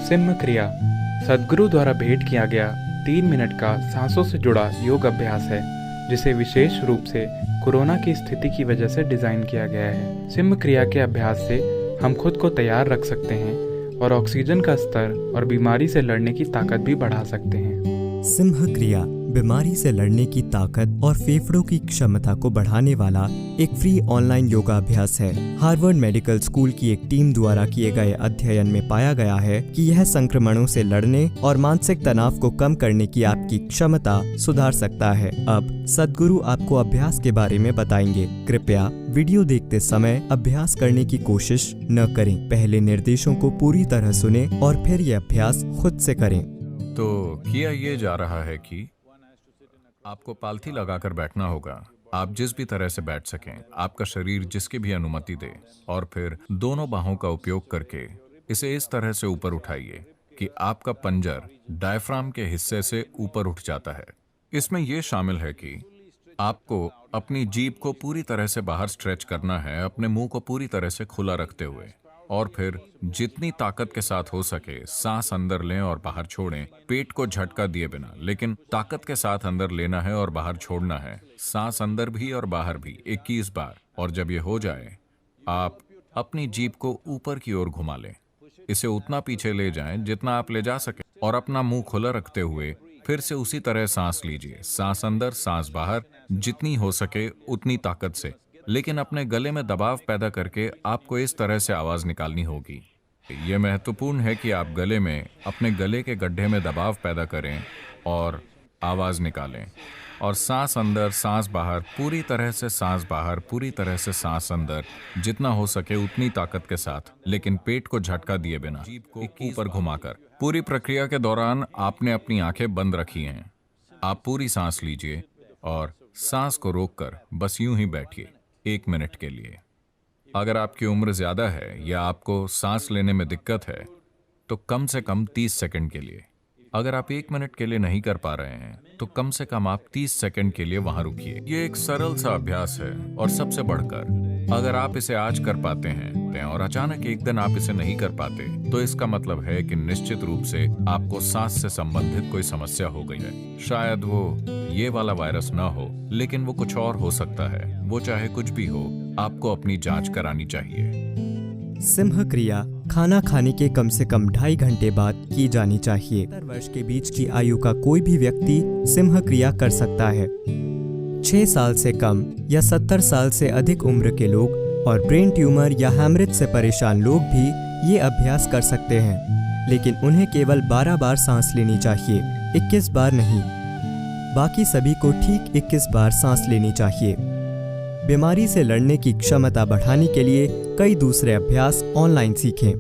सिंह क्रिया सद्गुरु द्वारा भेंट किया गया 3 मिनट का सांसों से जुड़ा योग अभ्यास है, जिसे विशेष रूप से कोरोना की स्थिति की वजह से डिज़ाइन किया गया है। सिंह क्रिया के अभ्यास से हम खुद को तैयार रख सकते हैं और ऑक्सीजन का स्तर और बीमारी से लड़ने की ताकत भी बढ़ा सकते हैं। सिंह क्रिया बीमारी से लड़ने की ताकत और फेफड़ों की क्षमता को बढ़ाने वाला एक फ्री ऑनलाइन योगा अभ्यास है। हार्वर्ड मेडिकल स्कूल की एक टीम द्वारा किए गए अध्ययन में पाया गया है कि यह संक्रमणों से लड़ने और मानसिक तनाव को कम करने की आपकी क्षमता सुधार सकता है। अब सद्गुरु आपको अभ्यास के बारे में बताएंगे। कृपया वीडियो देखते समय अभ्यास करने की कोशिश न करें। पहले निर्देशों को पूरी तरह सुने और फिर ये अभ्यास खुद से करें। तो किया ये जा रहा है कि आपको पालथी लगाकर बैठना होगा। आप जिस भी तरह से बैठ सकें, आपका शरीर जिसकी भी अनुमति दे, और फिर दोनों बाहों का उपयोग करके इसे इस तरह से ऊपर उठाइए कि आपका पंजर डायफ्राम के हिस्से से ऊपर उठ जाता है। इसमें यह शामिल है कि आपको अपनी जीभ को पूरी तरह से बाहर स्ट्रेच करना है, अपने मुंह को पूरी तरह से खुला रखते हुए, और फिर जितनी ताकत के साथ हो सके सांस अंदर लें और बाहर छोड़ें, पेट को झटका दिए बिना, लेकिन ताकत के साथ अंदर लेना है और बाहर छोड़ना है, सांस अंदर भी और बाहर भी 21 बार। और जब ये हो जाए, आप अपनी जीभ को ऊपर की ओर घुमा लें। इसे उतना पीछे ले जाएं जितना आप ले जा सके, और अपना मुंह खुला रखते हुए फिर से उसी तरह सांस लीजिए। सांस अंदर, सांस बाहर, जितनी हो सके उतनी ताकत से, लेकिन अपने गले में दबाव पैदा करके आपको इस तरह से आवाज निकालनी होगी। यह महत्वपूर्ण है कि आप गले में, अपने गले के गड्ढे में दबाव पैदा करें और आवाज निकालें। और सांस अंदर, सांस बाहर, पूरी तरह से सांस बाहर, पूरी तरह से सांस अंदर, जितना हो सके उतनी ताकत के साथ, लेकिन पेट को झटका दिए बिना, जीभ को ऊपर घुमाकर। पूरी प्रक्रिया के दौरान आपने अपनी आंखें बंद रखी हैं। आप पूरी सांस लीजिए और सांस को रोककर बस यूं ही बैठिए 1 मिनट के लिए। अगर आपकी उम्र ज्यादा है या आपको सांस लेने में दिक्कत है तो कम से कम 30 सेकंड के लिए। अगर आप 1 मिनट के लिए नहीं कर पा रहे हैं तो कम से कम आप 30 सेकंड के लिए वहां रुकिए। ये एक सरल सा अभ्यास है, और सबसे बढ़कर अगर आप इसे आज कर पाते हैं और अचानक एक दिन आप इसे नहीं कर पाते, तो इसका मतलब है कि निश्चित रूप से आपको सांस से संबंधित कोई समस्या हो गई है। शायद वो ये वाला वायरस ना हो, लेकिन वो कुछ और हो सकता है। वो चाहे कुछ भी हो, आपको अपनी जांच करानी चाहिए। सिंह क्रिया खाना खाने के कम से कम 2.5 घंटे बाद की जानी चाहिए। 70 वर्ष के बीच की आयु का कोई भी व्यक्ति सिंह क्रिया कर सकता है। 6 साल से कम या 70 साल से अधिक उम्र के लोग और ब्रेन ट्यूमर या हैमरेज से परेशान लोग भी ये अभ्यास कर सकते हैं, लेकिन उन्हें केवल 12 बार सांस लेनी चाहिए, 21 बार नहीं। बाकी सभी को ठीक 21 बार सांस लेनी चाहिए। बीमारी से लड़ने की क्षमता बढ़ाने के लिए कई दूसरे अभ्यास ऑनलाइन सीखें।